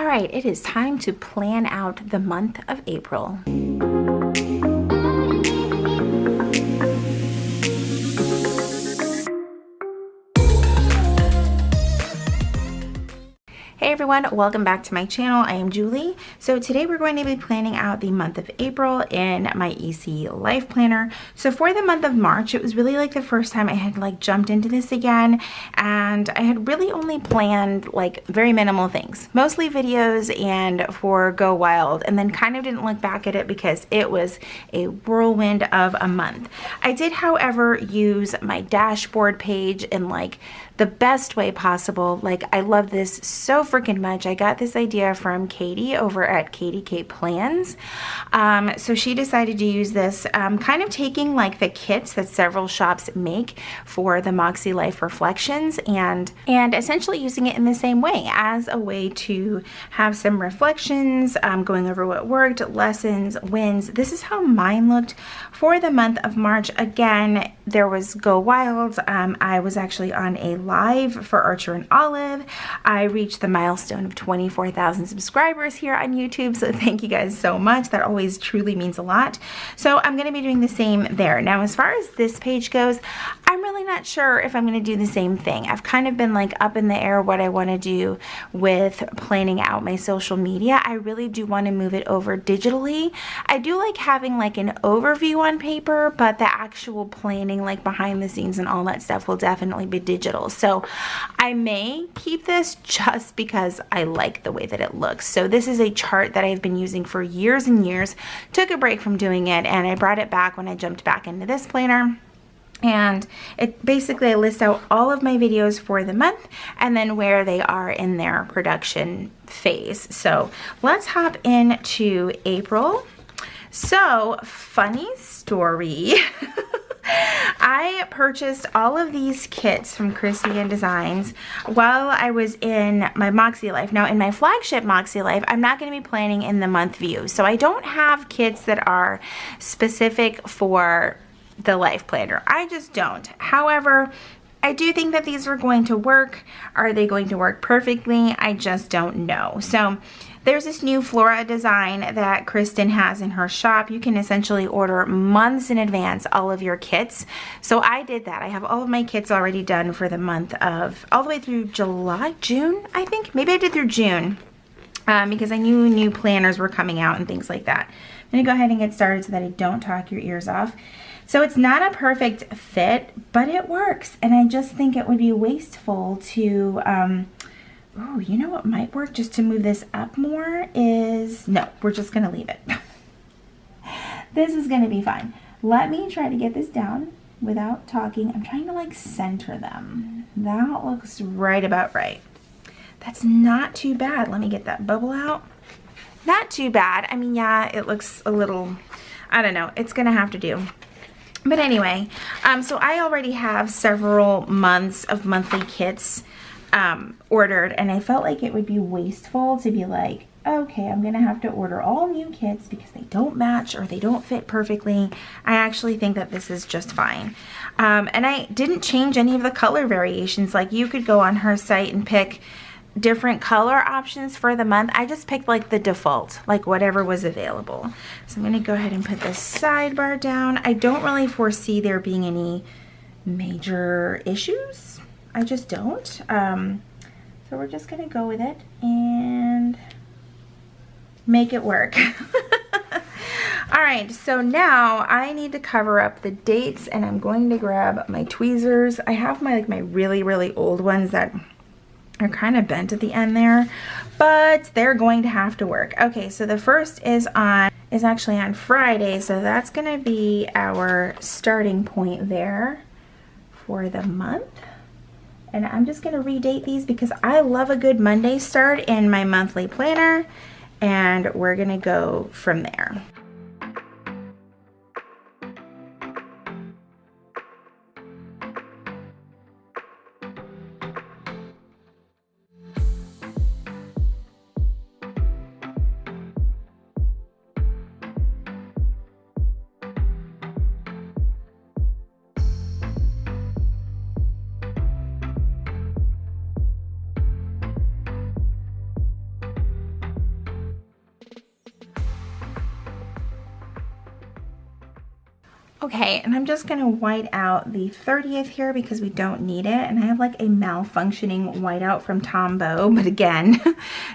All right, it is time to plan out the month of April. Hey everyone, welcome back to my channel. I am Julie. So today we're going to be planning out the month of April in my EC Life Planner. So for the month of March, it was really like the first time I had jumped into this again, and I had really only planned very minimal things, mostly videos and for Go Wild, and then kind of didn't look back at it because it was a whirlwind of a month. I did, however, use my dashboard page in the best way possible. I love this so freaking much. I got this idea from Katie over at Katie K Plans. So she decided to use this, kind of taking the kits that several shops make for the Moxie Life Reflections and essentially using it in the same way as a way to have some reflections, going over what worked, lessons, wins. This is how mine looked for the month of March. Again, there was Go Wild. I was actually on a live for Archer and Olive. I reached the milestone of 24,000 subscribers here on YouTube, so thank you guys so much. That always truly means a lot. So I'm going to be doing the same there. Now, as far as this page goes, I'm really not sure if I'm going to do the same thing. I've kind of been up in the air what I want to do with planning out my social media. I really do want to move it over digitally. I do like having an overview on paper, but the actual planning behind the scenes and all that stuff will definitely be digital. So I may keep this just because I like the way that it looks. So this is a chart that I've been using for years and years. Took a break from doing it, and I brought it back when I jumped back into this planner. And it basically, I list out all of my videos for the month and then where they are in their production phase. So let's hop into April. So, funny story. I purchased all of these kits from Christian Designs while I was in my Moxie Life. Now, in my flagship Moxie Life, I'm not going to be planning in the month view. So I don't have kits that are specific for the Life Planner. I just don't. However, I do think that these are going to work. Are they going to work perfectly? I just don't know. So there's this new Flora design that Kristen has in her shop. You can essentially order months in advance all of your kits. So I did that. I have all of my kits already done for the month of, all the way through June, I think. Maybe I did through June because I knew new planners were coming out and things like that. I'm going to go ahead and get started so that I don't talk your ears off. So it's not a perfect fit, but it works. And I just think it would be wasteful to, oh, you know what might work just to move this up more is, no, we're just going to leave it. This is going to be fine. Let me try to get this down without talking. I'm trying to center them. That looks right about right. That's not too bad. Let me get that bubble out. Not too bad. I mean, yeah, it looks a little, I don't know. It's going to have to do. But anyway, so I already have several months of monthly kits ordered, and I felt like it would be wasteful to be okay, I'm gonna have to order all new kits because they don't match or they don't fit perfectly. I actually think that this is just fine. And I didn't change any of the color variations. You could go on her site and pick different color options for the month. I just picked the default, whatever was available. So I'm gonna go ahead and put this sidebar down. I don't really foresee there being any major issues. I just don't. So we're just gonna go with it and make it work. All right, so now I need to cover up the dates, and I'm going to grab my tweezers. I have my my really, really old ones that are kind of bent at the end there, but they're going to have to work. Okay, so the first is actually on Friday, so that's gonna be our starting point there for the month. And I'm just gonna redate these because I love a good Monday start in my monthly planner, and we're gonna go from there. Okay, and I'm just gonna white out the 30th here because we don't need it. And I have like a malfunctioning whiteout from Tombow, but again,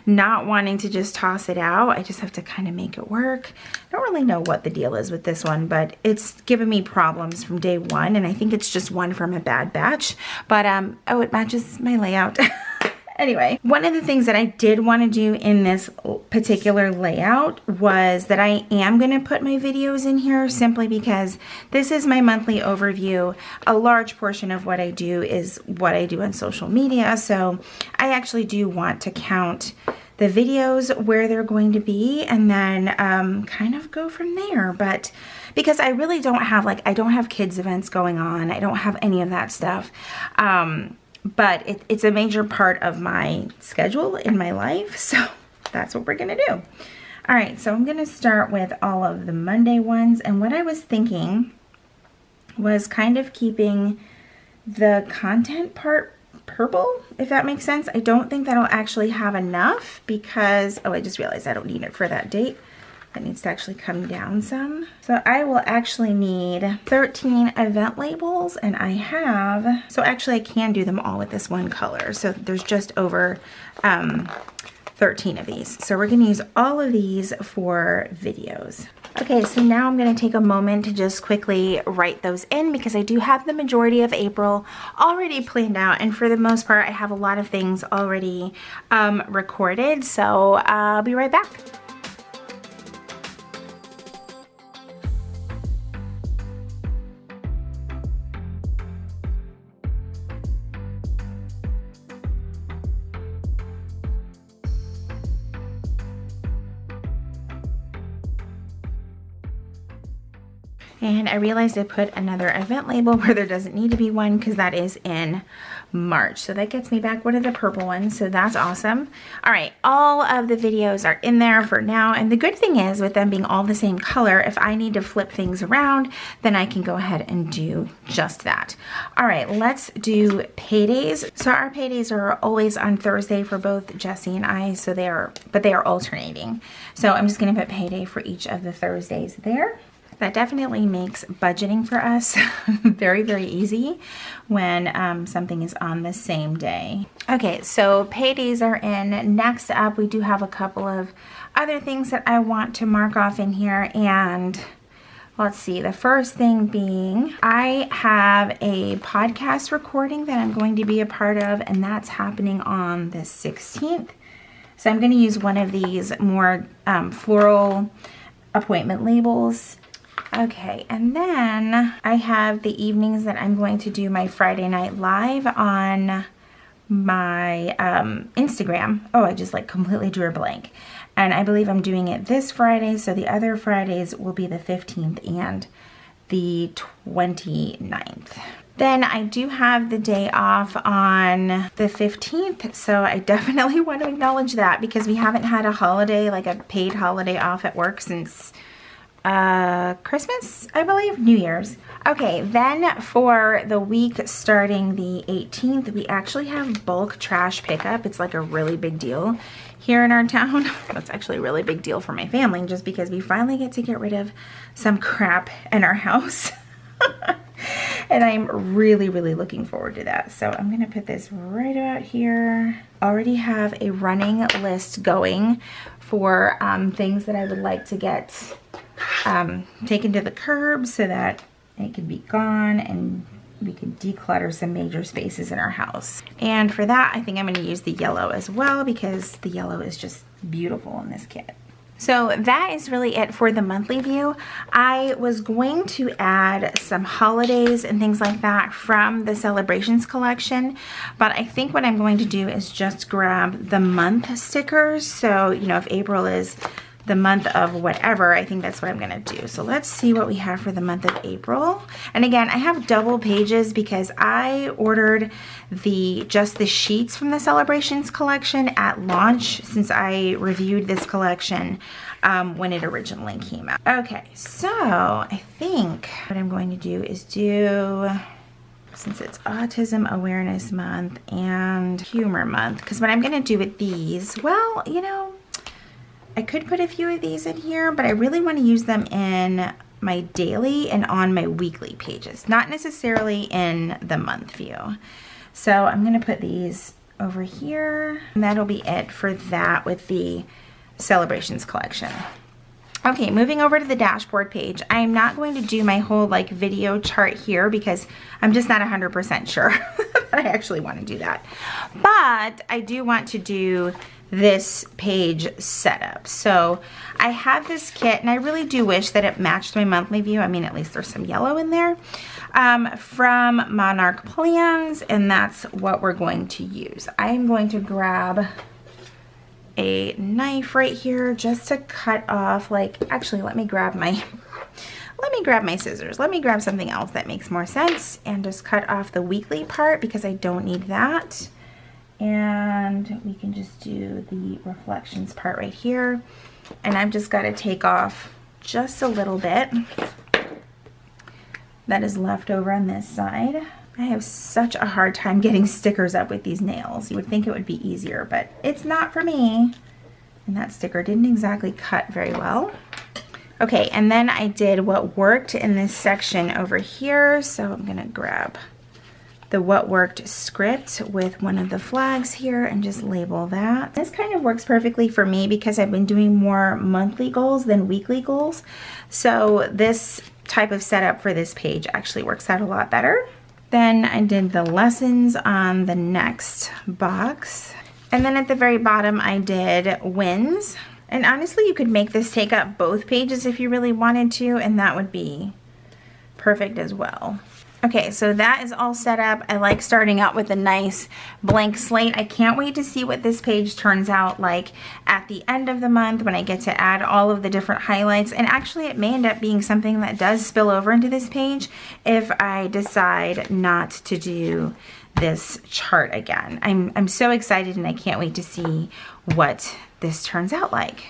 not wanting to just toss it out. I just have to kind of make it work. I don't really know what the deal is with this one, but it's given me problems from day one, and I think it's just one from a bad batch. But oh, it matches my layout. Anyway, one of the things that I did want to do in this particular layout was that I am going to put my videos in here simply because this is my monthly overview. A large portion of what I do is what I do on social media, so I actually do want to count the videos where they're going to be and then kind of go from there. But because I really don't have, like, I don't have kids events going on. I don't have any of that stuff. But it's a major part of my schedule in my life, so that's what we're gonna do. All right, so I'm gonna start with all of the Monday ones, and what I was thinking was kind of keeping the content part purple, if that makes sense. I don't think that'll actually have enough because, oh, I just realized I don't need it for that date. That needs to actually come down some. So I will actually need 13 event labels, and I have, so actually I can do them all with this one color. So there's just over 13 of these. So we're gonna use all of these for videos. Okay, so now I'm gonna take a moment to just quickly write those in because I do have the majority of April already planned out, and for the most part, I have a lot of things already recorded. So I'll be right back. And I realized I put another event label where there doesn't need to be one because that is in March. So that gets me back one of the purple ones, so that's awesome. All right, all of the videos are in there for now, and the good thing is with them being all the same color, if I need to flip things around, then I can go ahead and do just that. All right, let's do paydays. So our paydays are always on Thursday for both Jesse and I, so they are alternating. So I'm just gonna put payday for each of the Thursdays there. That definitely makes budgeting for us very, very easy when something is on the same day. Okay, so paydays are in. Next up, we do have a couple of other things that I want to mark off in here, and let's see, the first thing being I have a podcast recording that I'm going to be a part of, and that's happening on the 16th. So I'm going to use one of these more floral appointment labels. Okay, and then I have the evenings that I'm going to do my Friday Night Live on my Instagram. Oh, I just like completely drew a blank. And I believe I'm doing it this Friday, so the other Fridays will be the 15th and the 29th. Then I do have the day off on the 15th, so I definitely want to acknowledge that because we haven't had a holiday, like a paid holiday off at work since Christmas, I believe, New Year's. Okay, then for the week starting the 18th, we actually have bulk trash pickup. It's like a really big deal here in our town. That's actually a really big deal for my family just because we finally get to get rid of some crap in our house. And I'm really, really looking forward to that. So I'm gonna put this right about here. Already have a running list going for things that I would like to get taken to the curb so that it can be gone and we can declutter some major spaces in our house. And for that, I think I'm gonna use the yellow as well because the yellow is just beautiful in this kit. So that is really it for the monthly view. I was going to add some holidays and things like that from the celebrations collection, but I think what I'm going to do is just grab the month stickers. So, you know, if April is the month of whatever, I think that's what I'm gonna do. So let's see what we have for the month of April. And again, I have double pages because I ordered just the sheets from the celebrations collection at launch since I reviewed this collection when it originally came out. Okay, so I think what I'm going to do is since it's Autism Awareness Month and Humor Month, because what I'm gonna do with these, I could put a few of these in here, but I really want to use them in my daily and on my weekly pages, not necessarily in the month view. So I'm gonna put these over here, and that'll be it for that with the celebrations collection. Okay, moving over to the dashboard page. I'm not going to do my whole like video chart here because I'm just not 100% sure that I actually want to do that. But I do want to do this page setup. So I have this kit, and I really do wish that it matched my monthly view. I mean, at least there's some yellow in there, from Monarch Plans, and that's what we're going to use. I'm going to grab a knife right here just to cut off, like, actually let me grab my scissors. Let me grab something else that makes more sense and just cut off the weekly part because I don't need that. And we can just do the reflections part right here. And I've just got to take off just a little bit that is left over on this side. I have such a hard time getting stickers up with these nails. You would think it would be easier, but it's not for me. And that sticker didn't exactly cut very well. Okay, and then I did what worked in this section over here. So I'm gonna grab the what worked script with one of the flags here and just label that. This kind of works perfectly for me because I've been doing more monthly goals than weekly goals. So this type of setup for this page actually works out a lot better. Then I did the lessons on the next box. And then at the very bottom, I did wins. And honestly, you could make this take up both pages if you really wanted to, and that would be perfect as well. Okay, so that is all set up. I like starting out with a nice blank slate. I can't wait to see what this page turns out like at the end of the month when I get to add all of the different highlights. And actually, it may end up being something that does spill over into this page if I decide not to do this chart again. I'm so excited, and I can't wait to see what this turns out like.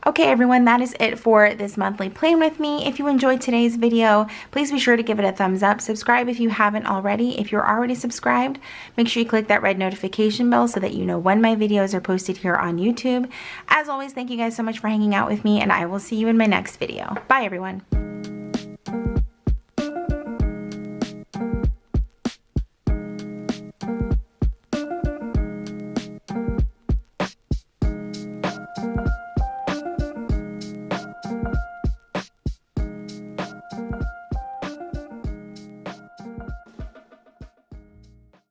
Okay everyone, that is it for this monthly plan with me. If you enjoyed today's video, please be sure to give it a thumbs up. Subscribe if you haven't already. If you're already subscribed, make sure you click that red notification bell so that you know when my videos are posted here on YouTube. As always, thank you guys so much for hanging out with me, and I will see you in my next video. Bye everyone.